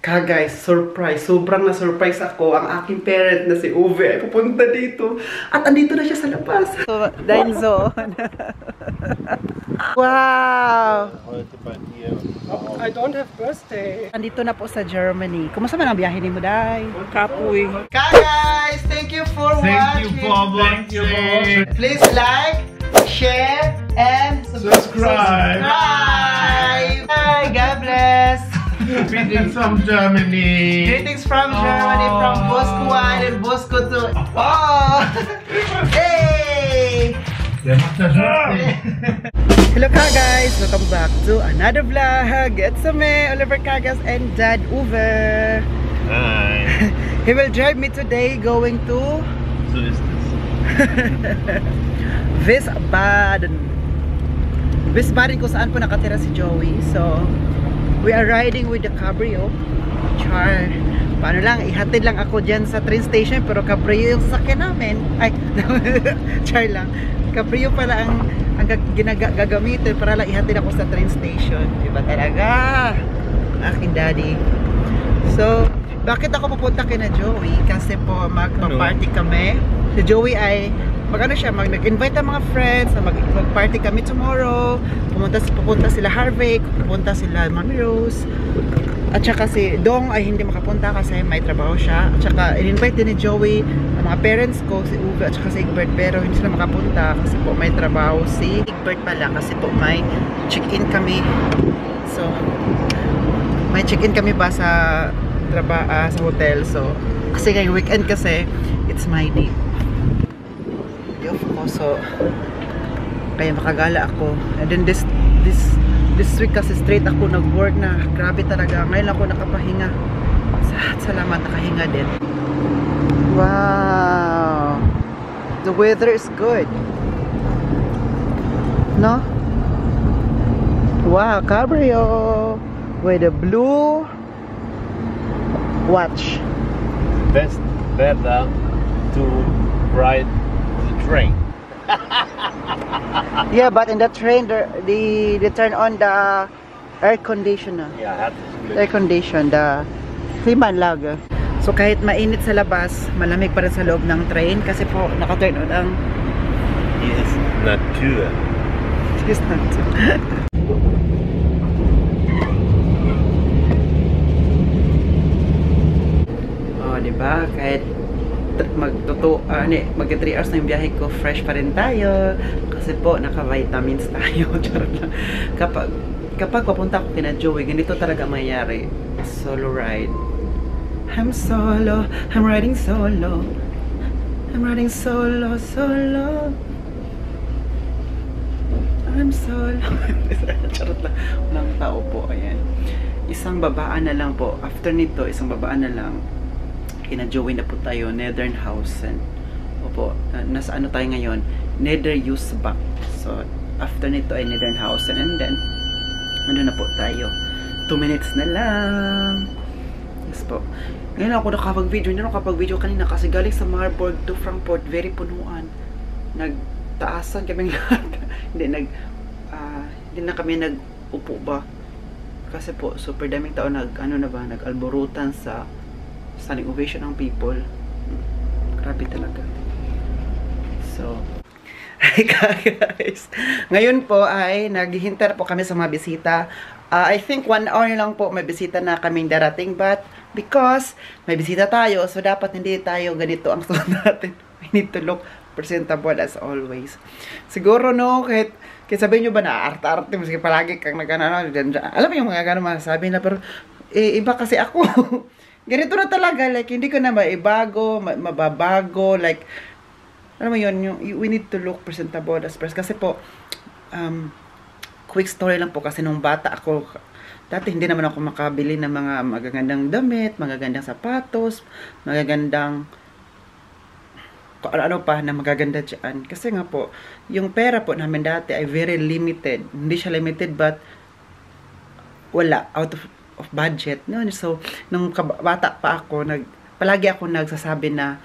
Guys, surprise. Sobrang na-surprise ako. Ang aking parent na si Uwe ay pupunta dito. At andito na siya sa labas. So, dine zone. Wow! I don't have birthday. Andito na po sa Germany. Kumusta man ang biyahe ni mo, Day? Kapoy. Guys, thank you for watching. Thank you for watching. Please like, share, and Subscribe. Bye! God bless! Greetings from Germany. Greetings from Germany, from Bosco 1 and Bosco 2. Oh! Hey! Der macht das richtig. Hello guys! Welcome back to another vlog. It's me, Oliver Cagas and Dad Uwe. Hi. He will drive me today going to So ist es. Wiesbaden. Wiesbaden kung saan po nakatira si Joey. So, we are riding with the Cabrio. Char. Paano lang, ihatid lang ako dyan sa train station pero Cabrio yung sasakyan namin. Ay, char lang. Cabrio pala ang gagamitin para lang ihatid ako sa train station. Diba talaga? Aking daddy. So, bakit ako pupunta kina Joey? Kasi po magpa-party kami. Si Joey ay nag-invite ang mga friends na mag-party kami tomorrow. Pupunta sila Harvey, pupunta sila Mami Rose. At saka si Dong ay hindi makapunta kasi may trabaho siya. At saka in-invite din ni Joey ang mga parents ko, si Uwe at saka si Egbert, pero hindi sila makapunta kasi po may trabaho si Egbert pala kasi po may check-in kami. So, may check-in kami ba sa hotel. So, kasi ngayong weekend kasi it's my day. So, kaya makagala ako. And then this week kasi straight ako nag-work na. Grabe talaga. Ngayon ako nakapahinga. Salamat, nakahinga din. Wow! The weather is good. No? Wow, Cabrio! With a blue watch. Best weather to ride the train. Yeah, but in the train, they turn on the air conditioner. Ja, Air condition, the klimaanlage. So kahit mainit sa labas, malamig pa rin sa loob ng train kasi po naka-turn on ang Hier ist Natur. Yes, natin. Oh, diba? Kahit magka 3 hours na yung biyahe ko, fresh pa rin tayo kasi po naka-vitamins tayo. kapag papunta ko kina Joey, ganito talaga mayayari. Solo ride. I'm riding solo, I'm solo. Charot lang, walang tao po. Ayan, isang babaan na lang po. After nito, isang babaan na lang kina Joey na po tayo, Nederhausen. Opo, nasa ano tayo ngayon? Nederhusbach. So, after nito ay Nederhausen. And then, ano na po tayo? 2 minutes na lang. Yes po. Ngayon ako nakapag-video. Hindi ako nakapag-video kanina kasi galing sa Marburg to Frankfurt, very punuan. Nagtaasan kaming lahat. Hindi na kami nag-upo ba? Kasi po, super daming tao nag-alborutan sa standing ovation ng people. Grabe talaga. So, hi guys. Ngayon po ay naghihintay po kami sa mga bisita. I think 1 hour lang po may bisita na kaming darating, but because may bisita tayo, so dapat hindi tayo ganito ang suot natin. We need to look presentable as always. Siguro no, kahit sabihin nyo ba na arte-arte, sige palagi kang alam mo yung mga gano'n masasabi na, pero iba kasi ako. Ganito na talaga, like, hindi ko na mababago, like, alam mo yun, we need to look presentable as first. Kasi po, quick story lang po, kasi nung bata ako, dati hindi naman ako makabili ng mga magagandang damit, magagandang sapatos, magagandang, ano pa, na magaganda dyan. Kasi nga po, yung pera po namin dati ay very limited. Hindi siya limited, but wala, out of budget, no? So nung bata pa ako, palagi ako nagsasabi na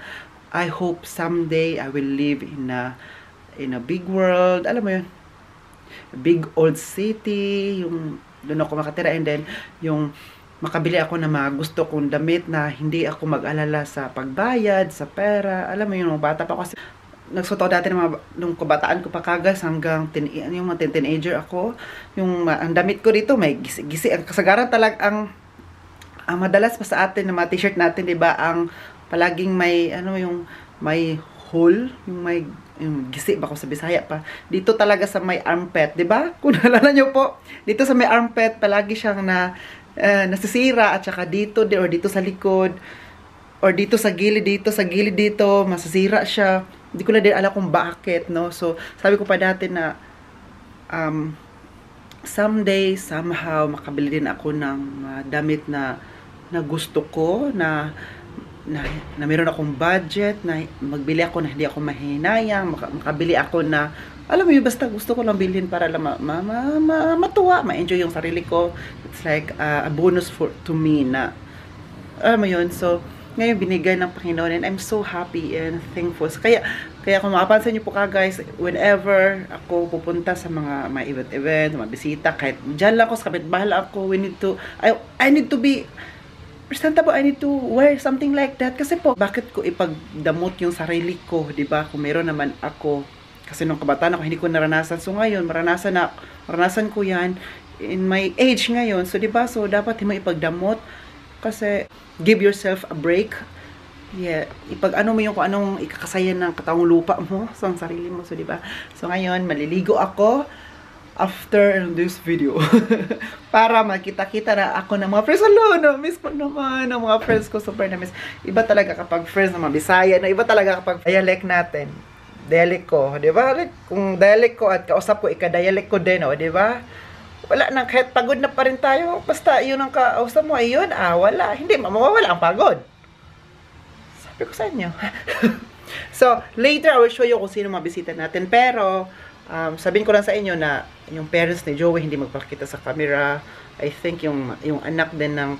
I hope someday I will live in a big world, alam mo yun, a big old city, yung doon ako makatira, and then yung makabili ako ng mga gusto kong damit na hindi ako mag-alala sa pagbayad, sa pera. Alam mo yun, mga bata pa kasi nagsuot ako dati ng mga, nung kabataan ko pa kagas hanggang yung mga teenager ako. Yung ang damit ko dito may gisi-gisi. Ang kasagaran talagang ang madalas pa sa atin na mga t-shirt natin, 'di ba? Ang palaging may yung may hole, yung gisi ba ko sa Bisaya pa. Dito talaga sa may armpit, 'di ba? Kung naalala niyo po, dito sa may armpit palagi siyang nasisira at saka dito or dito sa likod or dito sa gilid dito masisira siya. Hindi ko na din alam kung bakit, no? So sabi ko pa dati na someday somehow makabili din ako ng damit na gusto ko, na meron akong budget, na magbili ako na hindi ako mahinayang, makabili ako na alam mo yun, basta gusto ko lang bilhin para lang matuwa, ma-enjoy yung sarili ko. It's like a bonus to me na, alam mo yun. So, ngayon binigay ng Panginoon and I'm so happy and thankful. So, kaya kung makapansin niyo po guys, whenever ako pupunta sa mga event, mga bisita, kahit dyan lang ako, sa kapitbahay ako, I need to be presentable, I need to wear something like that. Kasi po, bakit ko ipagdamot yung sarili ko, di ba? Kung meron naman ako. Kasi nung kabataan ako, hindi ko naranasan. So ngayon, maranasan ko yan in my age ngayon. So di ba? So dapat mo ipagdamot. Kasi give yourself a break. Yeah, ipag-ano mo yung kung anong ikakasaya ng katawang lupa mo sa sarili mo. So di ba? So ngayon, maliligo ako after this video para makita-kita na ako ng mga friends. Hello, na-miss ko naman ng mga friends ko, super na-miss. Iba talaga kapag friends ng mga Bisaya, na iba talaga kapag dialect natin. Dialect ko, di ba? Kung dialect ko at kausap ko, ika-dialect ko din, di ba? Wala nang, kahit pagod na pa rin tayo, basta yun ang kausap mo, ayun, wala. Hindi, mawawala ang pagod. Sabi ko sa inyo. So, later, I will show you kung sino mga bisita natin. Pero, sabihin ko lang sa inyo na yung parents ni Joey hindi magpakita sa camera. I think yung anak din ng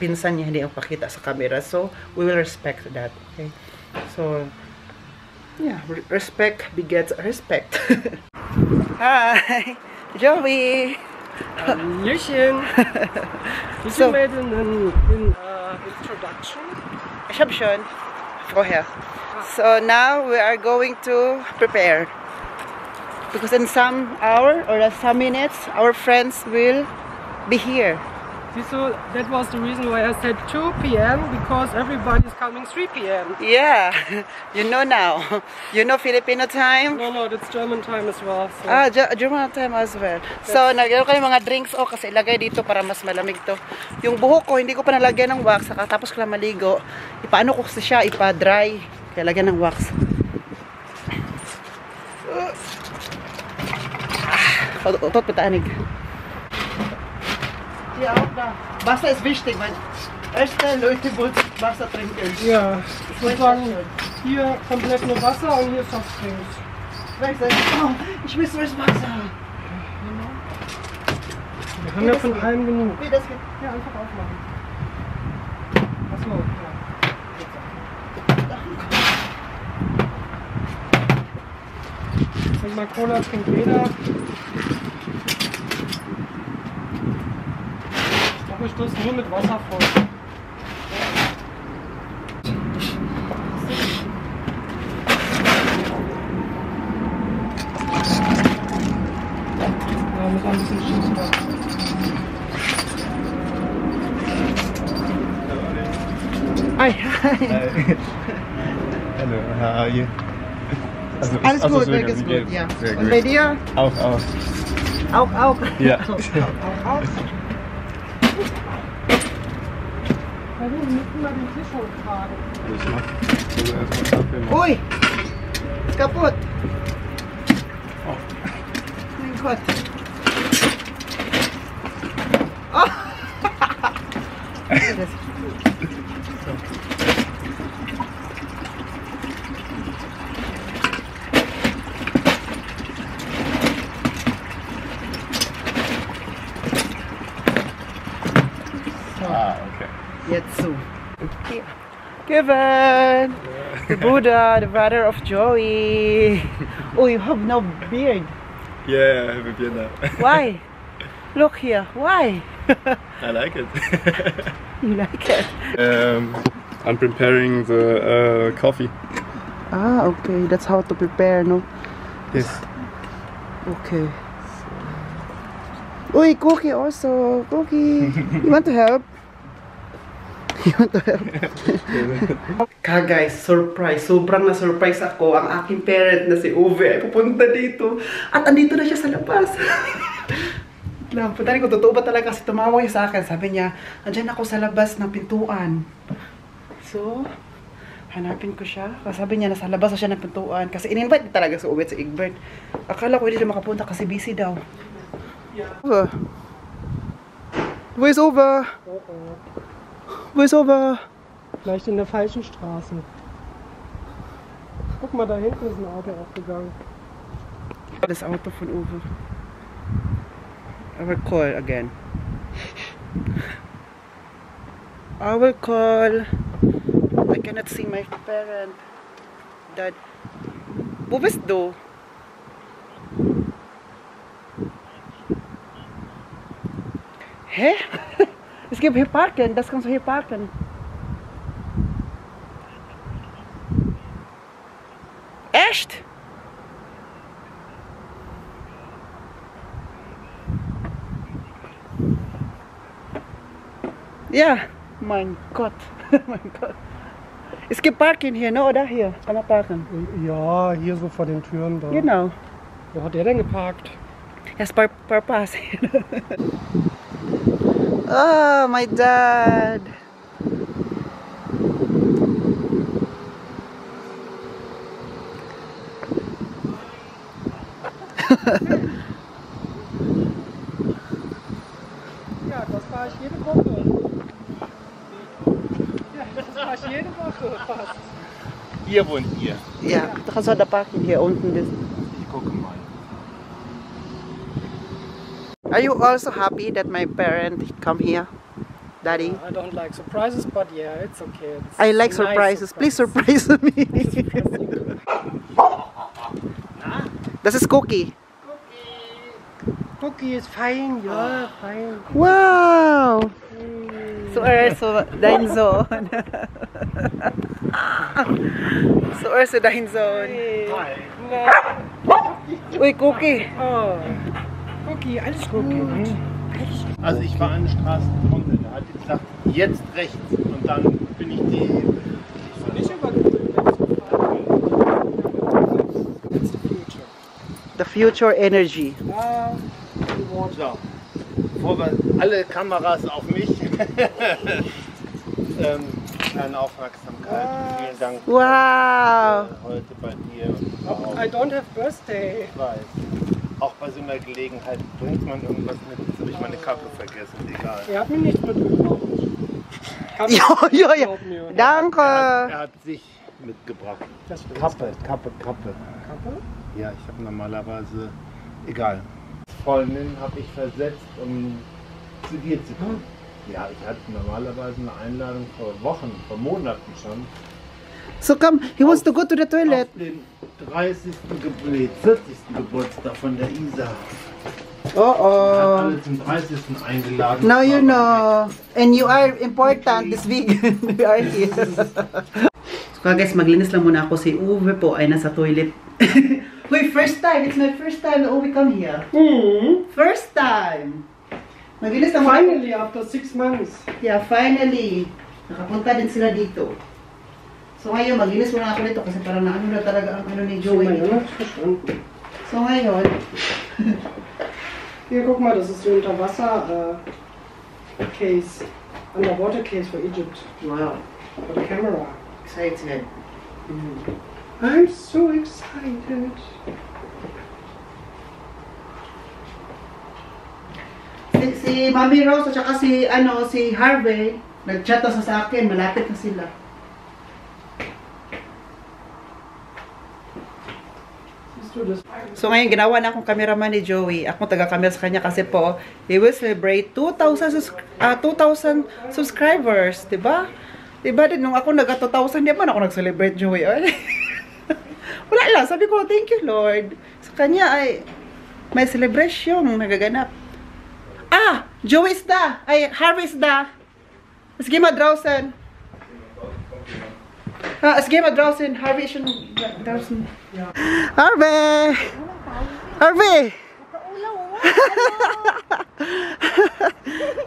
pinsan niya hindi magpakita sa camera. So, we will respect that. Okay? So, yeah, respect begets respect. Hi! Joey! Hallöchen! So, You made an introduction? Reception. Vorher. So, now we are going to prepare. Because in some hour or some minutes, our friends will be here. So that was the reason why I said 2 p.m. because everybody's coming 3 p.m. Yeah, you know now. You know Filipino time? No, that's German time as well. So. German time as well. So, nagyaro kayo mga drinks. Kasi ilagay dito para mas malamig to. Yung buhok ko, hindi ko pa nalagyan ng wax. Tapos ko lang maligo. Ipaano ko siya, ipa-dry. Kaya lagyan ng wax. Tot beteiligt. Ja, auch da. Wasser ist wichtig, weil erste Leute wollen Wasser trinken. Ja, ich würde sagen, hier komplett nur Wasser und hier Softdrinks. Ich will das Wasser. Wir haben ja von allem genug. Nee, das geht. Ja, einfach aufmachen. Achso, ja. Wenn mal Cola trinkt jeder. Wir stoßen nur mit Wasser voll. Ja, muss ein bisschen schießen. Hi. Hello, how are you? Alles gut, mir geht's gut, ja. Und bei dir? Auch. Auch. Ja. Auch. Wir müssen mal den Tisch hochtragen. Ui! Ist kaputt! Oh. Mein Gott! Oh! Okay. Jetzt so. Kevin! The Buddha, the brother of Joey. Oh, you have no beard. Yeah, I have a beard now. Why? Look here. Why? I like it. You like it? I'm preparing the coffee. Ah, okay. That's how to prepare, no? Yes. Okay. Uy, Cookie also. Cookie. You want to help? You want to help? Guys, surprise. Sobrang na-surprise ako. Ang aking parent na si Uwe ay pupunta dito. At andito na siya sa labas. Punta ko, totoo ba talaga? Kasi tumawag siya sa akin. Sabi niya, andyan ako sa labas ng pintuan. So, hanapin ko siya. Sabi niya, nasa labas na siya ng pintuan. Kasi in-invite talaga si Uwe at si Egbert. Akala ko hindi siya makapunta kasi busy daw. Over. Wo ist over? Wo ist over? Vielleicht in der falschen Straße. Guck mal, da hinten ist ein Auto aufgegangen. Das Auto von Uwe. I will call again. I will call. I cannot see my parent. Dad. Wo bist du? Hä? Es gibt hier Parken, das kannst du hier parken. Echt? Ja, mein Gott. Mein Gott. Es gibt Parken hier, ne? Oder hier? Kann man parken? Ja, hier so vor den Türen da. Genau. Wo hat der denn geparkt? Yes, purpose. Oh, my dad. Ja, das fahre ich jede Woche. Ja, das fahre ich jede Woche fast. Hier wohnt ihr. Ja, du kannst auch da parken hier unten. Ich gucke mal. Are you also happy that my parents come here, Daddy? I don't like surprises, but yeah, it's okay. It's I like nice surprises. Please surprise me. Das ist Cookie. Cookie ist fein, ja, fein. Wow! So also dein Sohn. So also dein Sohn. Uy, Cookie. Oh, Cookie, alles gut. Also ich war an der Straßenkonto, der hat gesagt, jetzt rechts und dann bin ich die... Nicht übergebildet. That's the future. The future energy. So, alle Kameras auf mich. Kleine Aufmerksamkeit. Vielen Dank. Wow! Heute bei dir. Und überhaupt. I don't have birthday. Ich weiß. Auch bei so einer Gelegenheit bringt man irgendwas mit. Jetzt habe ich meine Kappe vergessen. Egal. Er hat mir nichts mitgebracht. Ja. Danke. Er hat sich mitgebracht. Das stimmt. Kappe. Kappe? Ja, ich habe normalerweise... Egal. Freundin habe ich versetzt, um zu dir zu kommen. Ja, ich hatte normalerweise eine Einladung vor Wochen, vor Monaten schon. So come, he wants to go to the toilet. Auf den 40. Geburtstag von der Isa. Oh Hat oh. alle zum 30. eingeladen. Now you know. And you are important this week. You are here. So guys, maglinis lang muna ako. Si Uwe po ay nasa toilet. Wait, first time. It's my first time that Uwe come here. First time. Maglinis lang muna. Finally, after 6 months. Yeah, finally. Nakapunta din sila dito. So ngayon, maglinis muna ako dito kasi parang naano na talaga ang ano ni Joey. So ngayon. Hier, guck mal, das ist die Unterwasser Case. Underwater Case for Egypt. Wow. For the camera. Excited. I'm so excited. Si Mami Rose at saka si Harvey, nag-chat na sa akin, malapit na sila. So ngayon, ginawa na akong cameraman ni Joey. Ako taga-camera sa kanya kasi po, he will celebrate 2,000 subscribers, diba? Diba din, nung ako nag-2,000, di ba ako nag-celebrate, Joey? Wala lang, sabi ko, thank you, Lord. Sa kanya ay may celebration nagaganap. Ah! Joey is da. Ay, Harvey is da. Es geh mal draußen. Es geh mal draußen. Harvey ist schon draußen. Harvey! Harvey!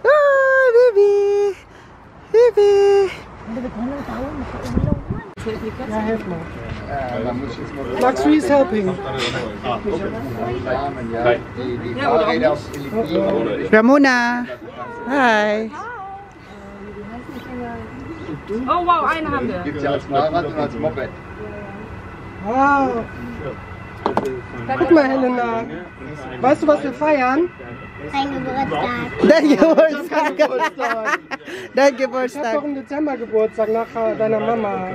Oh, baby! Baby! Ja, helf mal. Max Ries helping. Die Fahrräder aus Philippinen. Ramona! Hi! Oh wow, eine haben wir. Gibt es ja als Fahrrad und als Moped. Wow. Guck mal, Helena. Weißt du, was wir feiern? Ein Geburtstag. Dein Geburtstag! Dein Ich hab Geburtstag! doch im Dezember Geburtstag nach deiner Mama.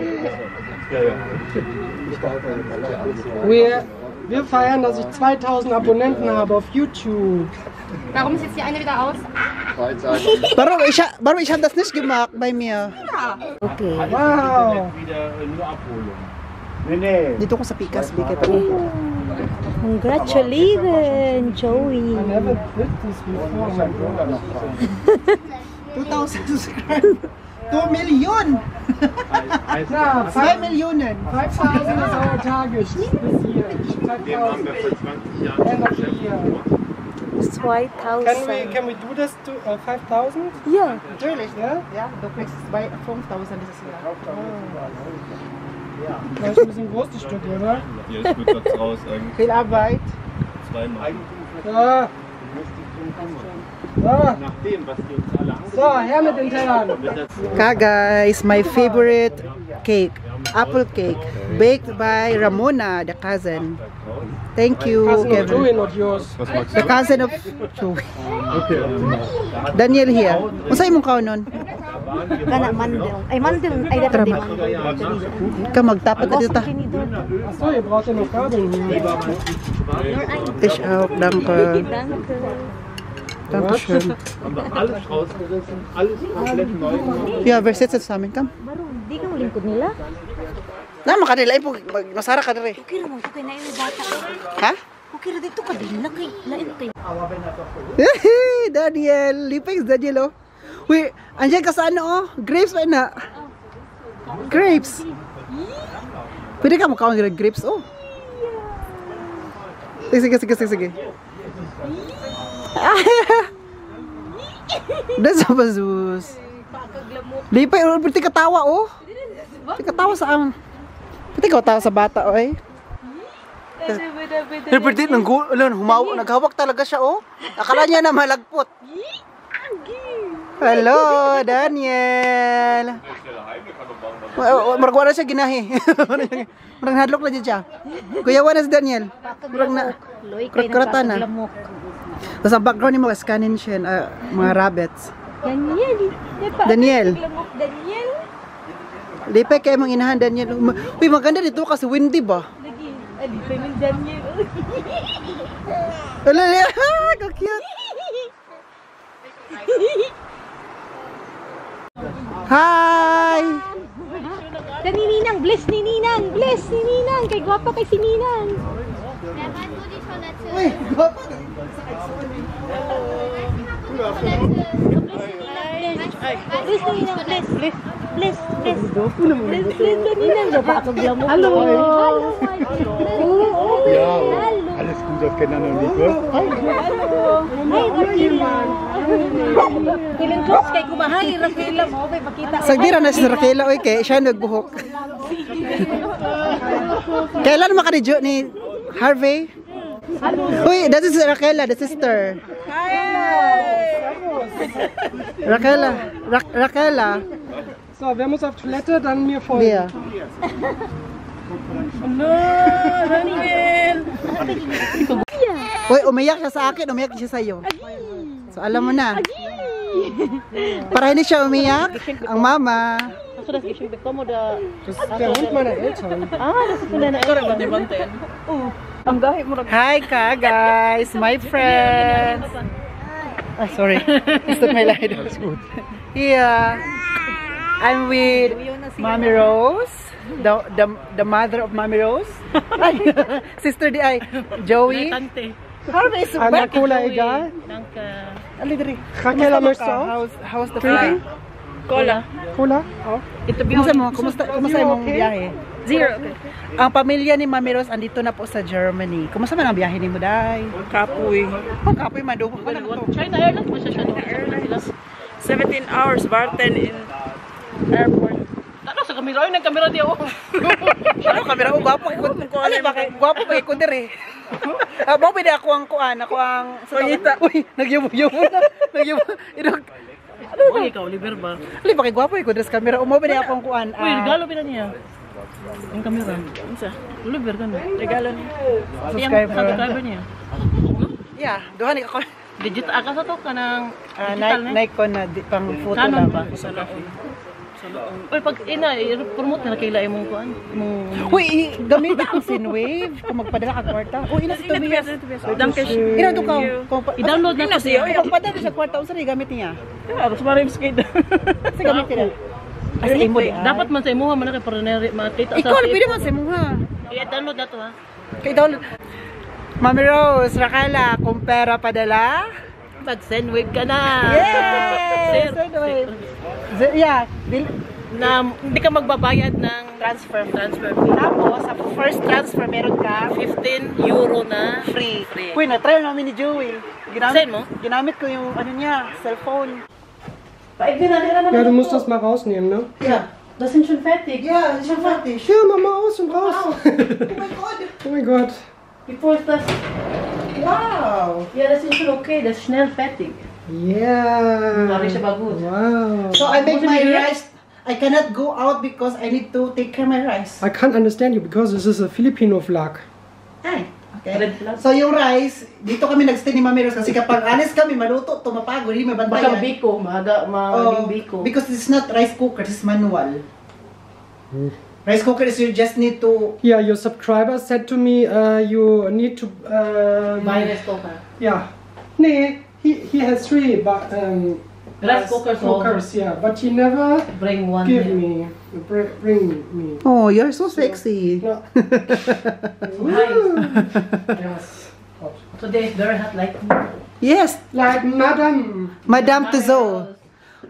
Wir feiern, dass ich 2000 Abonnenten habe auf YouTube. Warum ist jetzt die eine wieder aus? Warum ich habe das nicht gemacht bei mir? Okay. Wow. Dito ko sa Pikas, bigay pa. Congratulations, Joey. I never did this before. My God. 2,000 subscribers. 2 million! Na, 2 Millionen! 5000 is our target this year. 5000. End of the year. 2,000. Can we do this to 5000? Ja. Natürlich, Ja? ja. Du kriegst bei 5.000 dieses Jahr. Das ist ein bisschen groß, die Stücke, oder? Hier ist mit was raus eigentlich. Viel Arbeit. Zweimal. Ja. Ja. Nach dem, was die uns alle So, her mit den Tellern. Guys, my favorite cake. Apple cake. Baked by Ramona, the cousin. Thank you, Cousin of Joey, Kevin. not yours. Was magst The cousin of Joey. Daniel here. Unsa imong kaunon? Kana mandel. Ay, mandel. Ay, dapat Tara, di ma- mandel. Ka magtapat na dito ta. Achso, ihr braucht ja noch Gabeln. Fish out, danke. Danke. Dankeschön. Haben wir alles rausgerissen, alles komplett neu gemacht. Yeah, verset sa amin kam. Baru, di ka malingkod nila? Nama ka nila ipo masara ka dire. Okay naman, okay na yung bata. Ha? Okay na dito ka din. Lain kay. Daniel, lipay Daniel oh. Uy, andiyan ka sa ano oh? Grapes ba na? Grapes. Pwede ka makaon ng grapes oh. Sige. Das apa sus? Lipay oh, pwede katawa oh. Pwede katawa sa ang. Pwede katawa sa bata oh eh. Pwede nang humawa, naghawak talaga siya oh. Akala niya na malagpot. Hello, Daniel. Maragwa na siya ginahi. Marang hadlok na dyan siya. Kuyawa na si Daniel. Marang na. Kurat-kuratan na. Tapos ang background niya mga scanin siya, mga rabbits. Daniel. Daniel. Lipay kayo mong inahan, Daniel. Uy, maganda dito kasi windy ba? Alipay ng Daniel. Wala, how cute. Hi! Dani Ninang, bless ni Ninang, bless ni Ninang. Kay gwapa kay si Ninang. Uy, gwapa. Bless ni Ninang, bless. Bless. Bless ni Ninang. Gapa ako glamok. Hello. Ja, alles gut auf Kinder und Nico. Hi, Raquel. Piling close kay kumahali Raquel mo bay makita. Sagdira na si Raquel oy kay siya nagbuhok. Kailan makadidyo ni Harvey? Uy, that is Raquela, the sister. Raquela. So, wer muss auf Toilette? Dann mir folgen. Dia. Uy, umiyak siya sa akin, umiyak siya sa iyo. So alam mo na. Para hindi siya umiyak, ang mama. Das ist der Hund meiner Eltern. Hi ka guys, my friends. Ah, sorry. It's not my light. Yeah. I'm with Mommy Rose, the mother of Mommy Rose. Sister di ay Joey. Harvey is Ana Cola egal. Danke. Ali diri. Raquel, möchtest du auch? How's the Drinking? Cola. Cola? Oh. Kumusta mo? Kumusta yung Okay. biyahe? Zero. Ang pamilya ni Mami Rose andito na po sa Germany. Kumusta man ang biyahe ni mo, Day? Kapoy. Oh, kapoy man. Dubo ka na to. China Airlines mo siya. China Airlines. 17 hours, Barton in airport. Ano sa kamera? Ay, nagkamera di ako. Ano kamera ko? Gwapo ko. Ano ba? Gwapo ko ko dire. Mo pwede ako ang kuan. Ako ang... Pangita. Uy, nagyubo-yubo na. Nagyubo. Uy, ikaw, Oliver ba? Ali, bakit gwapo ko sa kamera. Mo pwede ako ang kuan. Uy, regalo pina niya. Ang kamera. Isa. Oliver ka na. Regalo niya. Subscriber niya. Yeah, duha ni ako. Digital. Aka sa to ka ng digital na. Nikon na pang photo Canon lang. ba? Sa laon. Uy, pag promote na nakila imong kuan. Imong... Uy, gamit na ang Sinwave kung magpadala ka kwarta. Uy, ina si Tobias. Danke schön. Ina to ka. I-download na to siya. Kung magpadala sa kwarta, unsa rin gamit niya? Tapos maraming skate. Kasi gamit niya. As imo di. Dapat man sa imuha man na kay para makita sa... Ikaw, pwede man sa imo ha. I-download na to ha. Kay download. Mami Rose, Rakala, kung pera padala. Mag-send wave ka na. Yes! Sir, Yeah. na hindi ka magbabayad ng transfer fee. Tapos, sa first transfer, meron ka 15 euro na free. free. Uy, na-try namin ni Jewel. Send mo? Ginamit ko yung ano niya, cellphone. Ja, du musst das mal rausnehmen, ne? Yeah. Das sind schon fertig. Yeah, das ist schon fertig. Ja, mach mal aus und raus. Oh my God. Oh mein Gott. Bevor ist das? Wow. Ja, das ist schon okay. Das ist schnell fertig. Yeah. Mari siya bagus. Wow. So I make What my do you do? rice. I cannot go out because I need to take care of my rice. I can't understand you because this is a Filipino vlog. Ay. Okay. Red flag. So yung rice, dito kami nagstay ni Mami Rose kasi kapag alis kami, maluto, tumapagod, hindi may Baka bantayan. biko, maging biko. Because it's not rice cooker, it's manual. Rice cooker is you just need to... Yeah, your subscriber said to me, you need to... Buy rice cooker. Yeah. Nee, he has 3 but, Rice cookers, yeah, but he never Bring one give here. me, bring me. Oh, you're so sexy. No. Nice. Yes. Hot. Today is very hot like Yes, Like Madam. Madame Tuzo.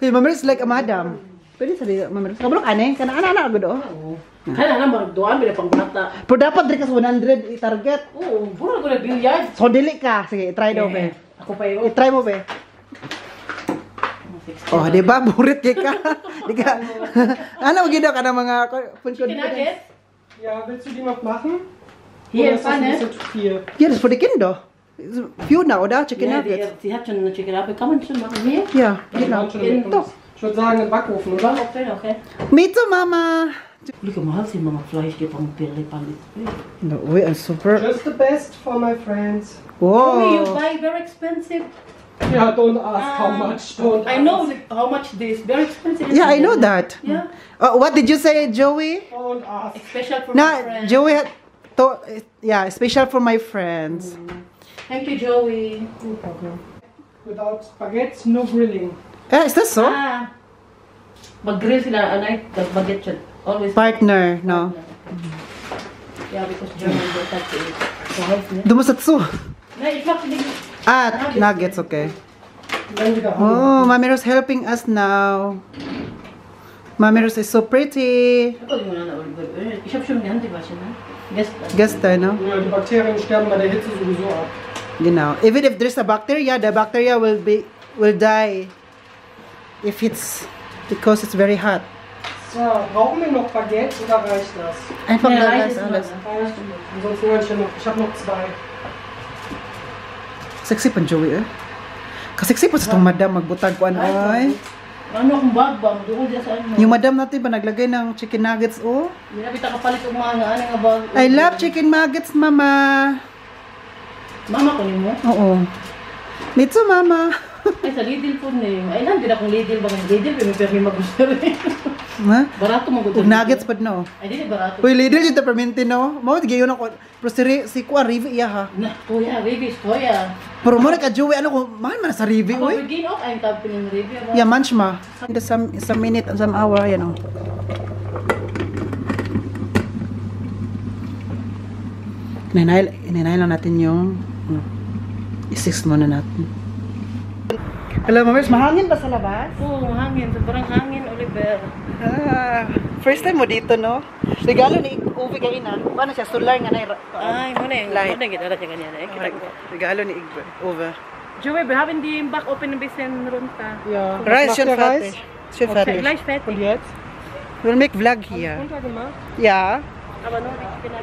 Hey, Mami Rose is like a madam. Pwede sabi, Mami Rose. Kabulok ane, kana ana-ana agad oh. Kaya na magduan bila pang bata. Pero dapat diri ka sa 100 i-target. Oo, puro ko na bilyard. So dili ka. Sige, try daw be. Ako pa yun. I-try mo be. Oh, di ba? Burit kay ka. Di ka. Ano ginaw ka ng mga Chicken nuggets? Ja, willst du die noch machen? Hier, Oder ist das ein Pfanne. bisschen zu viel? Yeah, das ist für die Kinder. Few na, oder? Chicken Ja, nuggets. sie hat schon eine Chicken Nugget. Kann man schon machen hier? Ja, genau. Doch. Ich würde sagen, im Backofen, oder? Okay, okay. Me too, Mama. Lika mahal si mga fleisch di pang pili palit. No, uy, ang super. Just the best for my friends. Oh, you Wow. buy very expensive. Yeah, don't ask how much. Don't I ask. know how much this. Very expensive. Yeah, I know that. Yeah. What did you say, Joey? Don't ask. Special for my Na, friends. Joey had to, yeah, special for my friends. Thank you, Joey. No problem. Without spaghetti, no grilling. Is that so? Ah. Mag-grill sila, anay, baget siya. Always. Partner, no. Yeah, because German don't have to eat. So, heißt nicht. Dumusatsu. Nein, ich mach nicht. Nuggets, okay. Dann wieder Oh, Mami Rose helping us now. Mami Rose is so pretty. Ako din muna na Oliver. Ich hab schon die Hand gewaschen, ne? Gestern. Gestern, no? Ja, die Bakterien sterben bei der Hitze sowieso ab. Genau. Even if there's a bacteria, the bacteria will die if it's because it's very hot. So, brauchen wir noch Baguette oder reicht das? Einfach Ja, da reicht ist es alles. mal. Ansonsten hol ich ja noch. Ich habe noch 2. Sexy pa Joey eh. Kasexy pa sa itong madam magbutag ko ay. Ano akong bag ba? Doon dyan sa ano? Yung madam natin ba naglagay ng chicken nuggets oh? Hindi na kita kapalit yung mga ano nga bag. I love chicken nuggets, mama. Mama ko ni mo? Oo. Me too, mama. Ay, sa Lidl po na yun. Ay, hindi na akong Lidl. Baka Lidl, pero may magusto rin. Ha? Barato mo gusto. Ug nuggets pa no. Ay, di barato. Uy, leader dito permente no. Mao giyon ako. Pero si Kuya Rivi iya ha. Na, kuya, Rivis, kuya. Pero mo ka Joey ano ko, man sa Rivi Ako, oy. begin off, I'm tapin ng review. Yeah, manchma. In some minute and some hour yan oh. Inanay lang natin yung I-6 muna natin. Hello, Mamers. Mahangin ba sa labas? Oo, hangin. Sobrang hangin, Oliver. First time mo dito, no? Regalo ni Uwe kayo na. Paano siya? Solar nga na. Ay, muna yung Light. gitara siya ganyan. Regalo ni Uwe. Joey, wir haben die im Backofen ein bisschen runter. Ja. Rice, Macht schon ihr Reis? fertig. Schon fertig. Gleich fertig. Und jetzt? We'll make vlog here. Runtergemacht? Yeah. Aber nur die Spinat.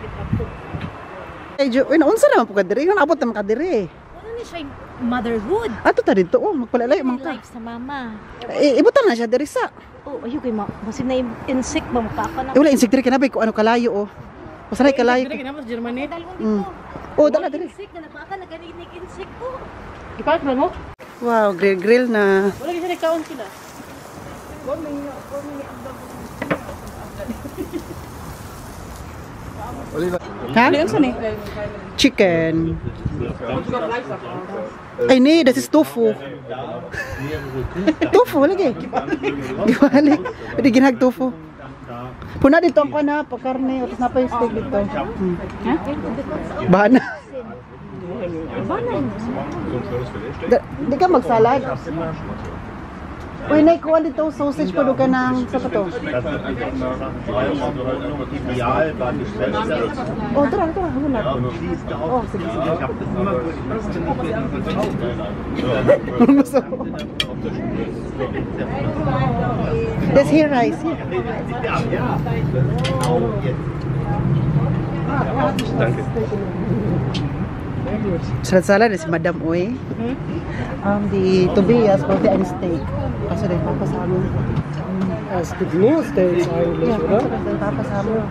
Ay, unsa naman po kadiri? Yung abot naman kadiri. Ano ni siya yung motherhood? Ato ta dito, oh. Magpalalay, May mangka. life sa mama. Ibutan na siya diri sa. Oh, ayun kay masin na yung insect ba makaka na. Wala, insect diri ka na ba? Kung ano kalayo, oh. Masanay kalayo. Dili kinamos Germany. Oh, dala diri. Insect na napaka nagarinig insect ko. Ipalit ba mo? Wow, grill na. Wala kasi nagkaon sila. Ha? Chicken. Ay, nee, das ist Tofu. Tofu, lagi. Gibalik. Pwede ginag tofu. Puna dito ang kana, pakarne, tapos napay steak dito. Ha? Bana. Di ka magsalad? Uy, naikuha dito sausage pa doon ka ng sa to. Ideal war die Schwester. Oh, tara, hula. Oh, sige. Ich habe das immer This here rice. Danke. Salad si Madam Uy. Die Tobias wollte ein Steak. Also den Papasamen. Es gibt nur Steaks eigentlich, oder? Den Papasamen.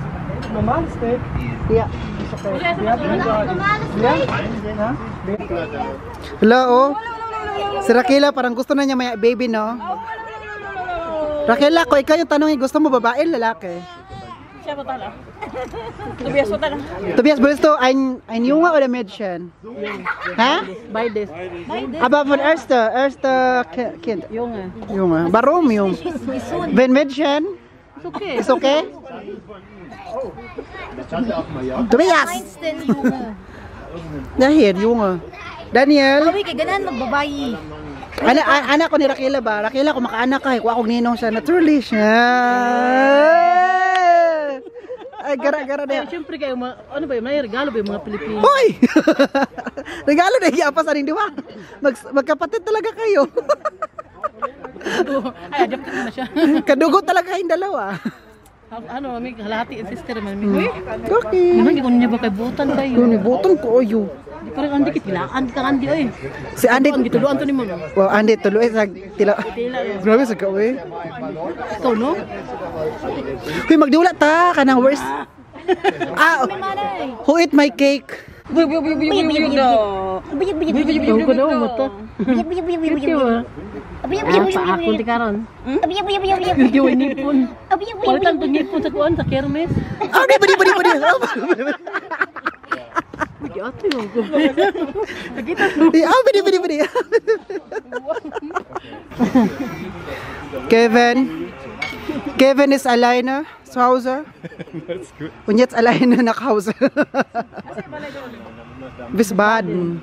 Normales Steak. Ja. Normales Hello, oh. Si Raquela parang gusto na niya may baby, no? Raquela, ko ikaw yung tanongin, gusto mo babae o lalaki? Siya ba tala? Tobias ba tala? Tobias, willst du ein Junge oder Mädchen? Ha? Beides. Aber von erste Kind. Junge. Junge. Warum Junge? Wenn Mädchen? Ist okay. Ist okay? Tobias! Meinst denn Junge? Dahil, Junge. Daniel? Uy, kay ganan magbabayi. Anak ko ni Raquela ba? Raquela, kung makaanak ka, kuha kong ninong siya. Naturally siya. Ay, gara-gara na. Siyempre kayo, ano ba yun? May regalo ba yung mga Pilipino? Hoy! Regalo na hiyapas sa rin, di ba? Magkapatid talaga kayo. Ay, adapt na siya. Kadugo talaga kayong dalawa. Ano, may halati and sister man. Uy, Okay. hindi ko niya ba kay butan kayo? Kung nibuton ko, oyo. Di parang andi kitilaan ka andi oy. Si Andy, Ang gituluan to ni mo. well, Andy, tuloy sa tila. Grabe sa kawe. Ikaw no? Hoy, magdiwala ta, kanang worst. Who eat my cake? Buyog daw. Buyog ko daw mata. Pa ako ti karon. Video nipon. Palitan to nipon sa kuan sa kermes. Oh, di. Budi ato yung ko. Bidi. Kevin ist alleine zu Hause. Und jetzt alleine nach Hause. Bis Baden.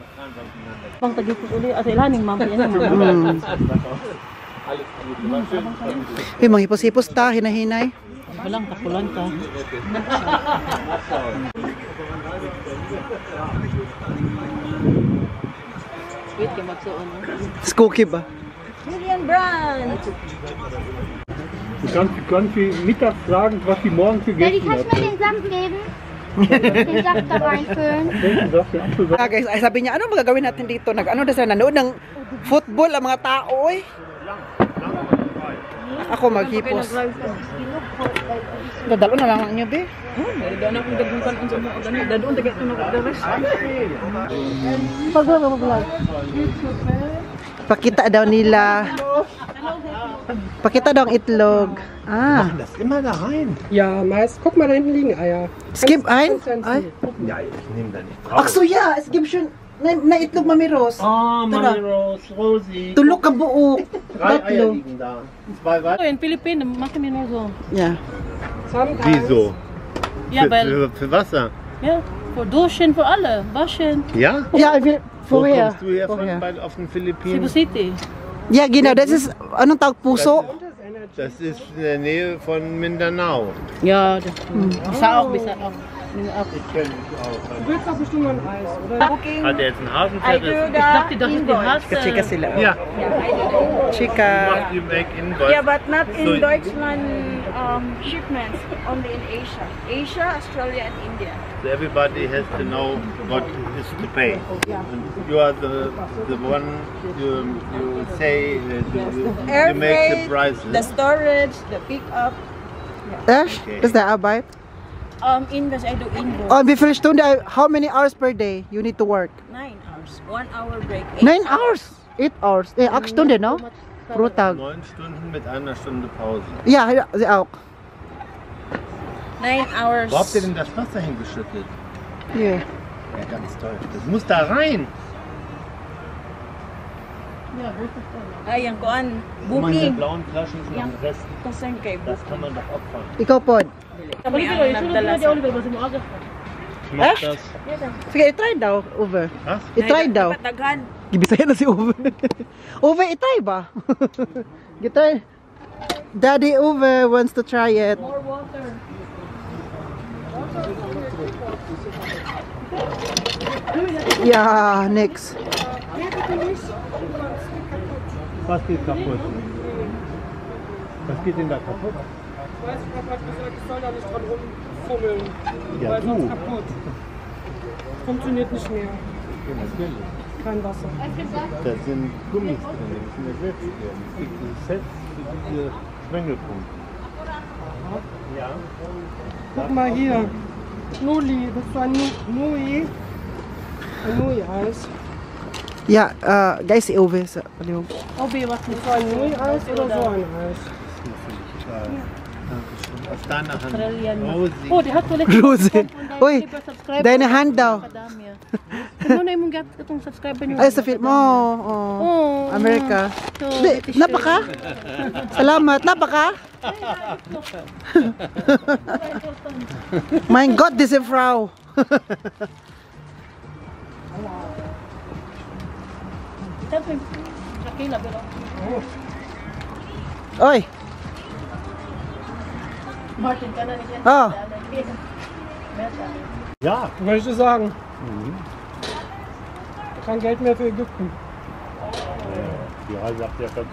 Pang tagip uli at ilaning mampi yan. Hey, manghipos-hipos ta, hinahinay. Walang takulan ka. Wait, kaya magsuon. Skoki ba? Julian Brand. Du kannst sie mittags fragen, was sie morgen Daddy, gegessen kannst hat. du mir den Saft geben? Den Saft da reinfüllen? Welchen Saft? Den Apfelsaft? Guys, ay sabi niya, ano magagawin natin dito? Nag-ano na sila, nanood ng football ang mga tao, eh. Ako maghipos. Dadalo na lang niyo, be. Dadaan akong dagukan ang sa mga ganun. Dadaan tagay ito na kagaras. Pakita daw nila. Pakita daw ang itlog. Ah. Das immer da rein. Ja, meist. Guck mal, da hinten liegen Eier. Skip ein? Ay. Ja, ich nehme da nicht Ach so, ja. Es gibt schon na itlog, Mami Rose. Oh, Tara. Mami Rose, Rosi. Tulog ka buo. 3 Eier Tatlo. liegen da. 2 So, in Philippinen machen wir nur so. Ja. Sometimes. Wieso? Ja, weil, Für Wasser? ja, für Duschen, für alle, waschen. Ja? Ja, Wo Woher? kommst du her von Woher? auf den Cebu Philippinen? City. Yeah, genau. Das ist, anong tawag, puso? Das ist in der Nähe von Mindanao. Ja, das Bisa auch, Bisa auch. Ich kenne mich auch. Du willst doch bestimmt ein Eis, oder? Hat er jetzt einen Hasen zerrissen? Ich dachte, das ist die Hase. Chika sila. Ja, Chika. macht ihm weg Invoice. Yeah, but not in So- Deutschland shipments, only in Asia. Asia, Australia and India. So everybody has to know what is to pay. And you are the one you say you make the prices. the storage, the pickup. Echt? Das ist der Arbeit? Invoice, I do invoice. Oh, wie viele Stunden, how many hours per day you need to work? 9 hours. 1 hour break. 9 hours? 8 hours? 8 Stunden, no? Pro Tag. 9 Stunden mit einer Stunde Pause. Ja, ja, sie auch. 9 hours. Wo habt ihr denn das Wasser hingeschüttet? Yeah. Ja, ganz toll. Das muss da rein. Ay, ang kuan. Guck mal, diese Booking. blauen Flaschen sind am Rest. Kasan kay Das kann man doch opfern. Ikaw po. Kami ang nagdala sa... Ich mach Echt? das. Sige, i-try daw, Uwe. Was? I-try daw. Pataghan. Gibisaya na si Uwe. Uwe, i-try ba? Gitry. Daddy Uwe wants to try it. More water. Ja, nix. Was geht kaputt? Was geht denn da kaputt? Ich weiß, Papa hat gesagt, ich soll da nicht dran rumfummeln. Ja, weil du. sonst kaputt. Funktioniert nicht mehr. Ja, natürlich. Kein Wasser. Da sind Gummis drin, die müssen ersetzt werden. Es gibt dieses Set für diese Schwengelpunkte. Ja. Guck mal hier. Nuli, das ist ein Nui. Ein Nui-Eis. Ja, guys, si Uwe sa palihog. Obi, was Das ist ein Nui-Eis oder so ein Eis? Dankeschön. Aus deiner Hand. Australian. Rosi. Oh, die hat Toilette. Rose. Uy, deine Hand daw. Kadami. Ano na yung itong subscriber niyo? Ay, sa film. Oh, Oh, America. So, Di, napaka? Salamat, napaka? Mein Gott, diese Frau. Shakila, pero Oy, Martin ka na niya. oh. Ja. Was soll ich dir sagen? Kein Geld mehr für Ägypten. Ja, sagt ja ganz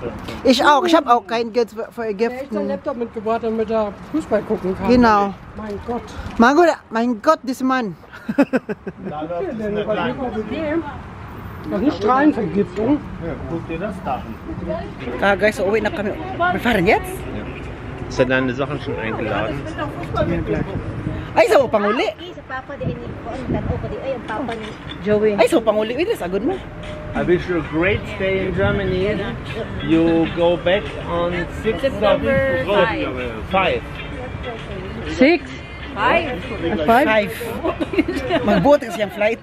Ich auch, ich habe auch kein Geld für Ich habe extra einen Ägypten. Laptop mitgebracht, damit er Fußball gucken kann. Genau. Mein Gott. Mein Gott, dieser Mann. Da läuft es Denn nicht was lang. mir Problem? Das ist nicht Strahlenvergiftung. Ja, guck dir das da an. Guys, uwi na kami. Wir fahren jetzt? Hast du deine Sachen schon eingeladen? Ay, sa panguli. Sa papa di ini ko ang tanaw ko di ay ang papa ni Joey. Ay, sa panguli. Wait, sagod mo. I wish you a great stay in Germany. You go back on 6th September 5. 6? 5. 5. Magbuti kasi ang flight.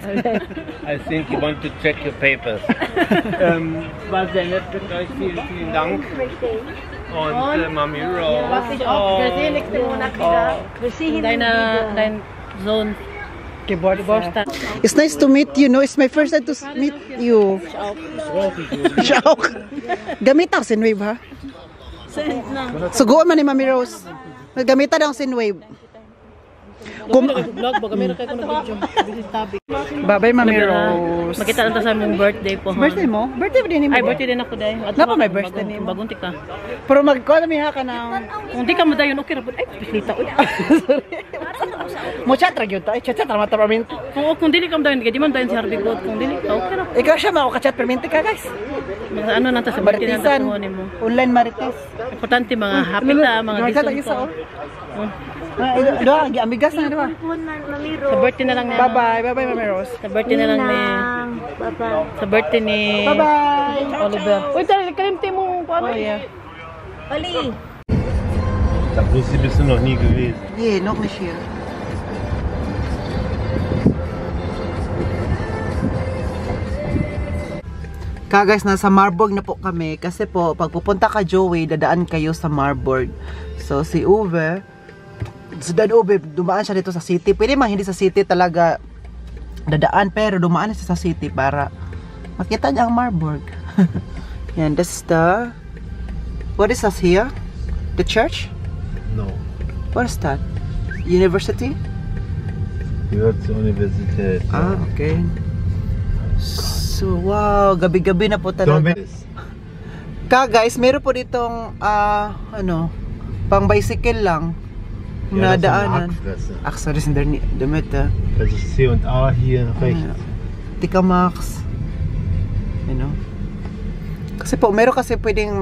I think you want to check your papers. War sehr nett mit euch. Vielen, vielen Dank. Und Mami Rose. Kasi next time mo nakita. Dein Sohn. Geburtstag. It's nice to meet you, no? It's my first time to meet you. Siya auch. Gamit ako Sinwave, ha? Suguan man ni Mami Rose. Gamita daw ang Sinwave. Vlog, baga meron kayo kung video. Bye-bye, Mami Rose. Makita lang sa mong birthday po. ha? Birthday mo? Birthday din mo? Ay, birthday din ako dahil. Napa may birthday ni mo? Bagunti ka. Pero magkuha namin ha ka na... Kung di ka mo dayon, okay ra po. Ay, pislita. Uy. Mo chat ra gyud ta. Ay, chat ra mata perminti. Kung dili ka mo dayon, di man dayon sa Harvey Gold. Kung dili ka, okay ra. Ikaw siya mao ka chat perminti ka, guys. Mga ano nanta sa birthday nanta Maritisan. sa mo. Online marites. Importante mga happy ta, mga gisong ko. Doa, amigas na doa. Sa birthday na lang niya. Bye-bye. Bye-bye, Mami Rose. Sa birthday na lang ni... Sa birthday ni... Bye-bye. Oliver. Uy, dali, kalimti mo. Paano? Oh, yeah. Oli. Da bist du noch nie gewesen. Yeah, noch nicht hier. Guys, nasa Marburg na po kami kasi po pag pupunta ka Joey, dadaan kayo sa Marburg. So si Uwe, dumaan siya dito sa city. Pwede man hindi sa city talaga dadaan pero dumaan siya sa city para Makita niya ang Marburg. Yan, this is the... What is that here? The church? No. What is that? University? Gehört zur Universität. Ah, okay. So, wow, gabi-gabi na po talaga. Guys, meron po ditong, pang bicycle lang. Na daanan. Ach, sorry, sind damit. Das ist C und A hier rechts. Tika Max. Kasi po, meron kasi pwedeng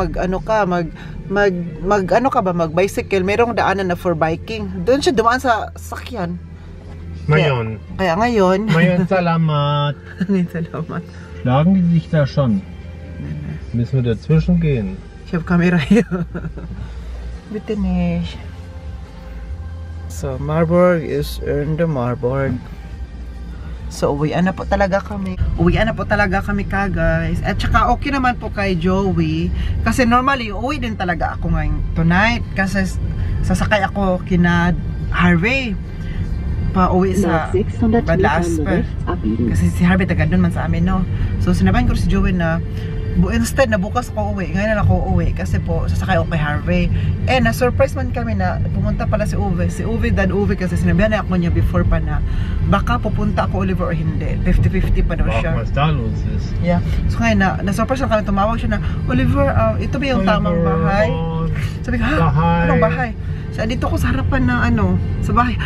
mag-bicycle, merong daanan na for biking. Doon siya dumaan sa sakyan. Mayon. Kaya ngayon. Mayon, salamat. Salamat. Schlagen die sich da schon? Müssen wir dazwischen gehen? Ich habe Kamera hier. Bitte nicht. So, Marburg is in the Marburg. So, uwian na po talaga kami. Guys. At saka okay naman po kay Joey. Kasi normally, uwi din talaga ako ngayon tonight. Kasi sasakay ako kina Harvey. Pa-uwi sa Badlasper. Kasi si Harvey taga doon man sa amin, no? So, sinabahan ko si Joey na instead na bukas ako uwi, ngayon na ako uwi kasi po sasakay ako kay Harvey. Na-surprise man kami na pumunta pala si Uwe. Si Uwe, Dad Uwe, kasi sinabihan na ako niya before pa na baka pupunta ako Oliver or hindi. 50-50 pa daw siya. Yeah. So ngayon na-surprise lang kami, tumawag siya na, Oliver, ito ba yung tamang bahay? Sabi ko, ha? Anong bahay? So, dito ko sa harapan ng sa bahay.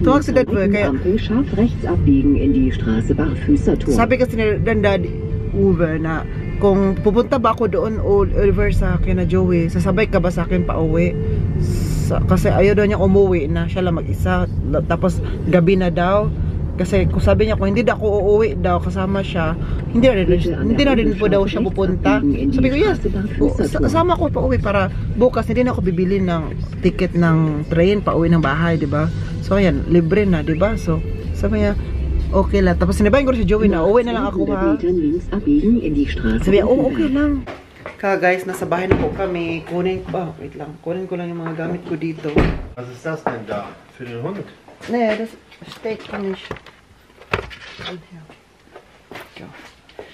Tuwag si Dad Uwe, kaya sabi kasi ni Dad Uwe na kung pupunta ba ako doon Oliver sa akin na Joey, sasabay ka ba sa akin pa uwi? Kasi ayaw daw niya umuwi na siya lang mag-isa, tapos gabi na daw, kasi kung sabi niya kung hindi daw ako uuwi daw kasama siya, hindi na rin po daw siya pupunta. Sabi ko yes, kasama ko pa uwi para bukas hindi na ako bibili ng ticket ng train pa uwi ng bahay, diba? So ayan, libre na, diba? So sabi niya okay lang. Tapos sinabayan ko si Joey na uwi na lang ako, ha. Sabi niya, okay lang. Guys, nasa bahay na po kami. Kunin ko lang yung mga gamit ko dito. Was ist das denn da? Für den Hund? Nee, das steht nicht.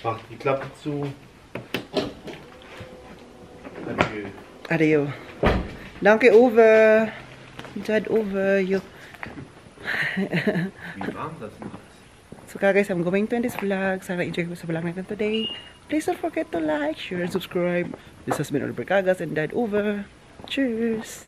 Mach die Klappe zu. Adieu. Adieu. Danke, Uwe. Dad Uwe. Wie warm das noch? So guys, I'm going to end this vlog. Sana enjoy ko sa vlog natin today. Please don't forget to like, share, and subscribe. This has been Oliver Cagas and Dad Uwe. Cheers!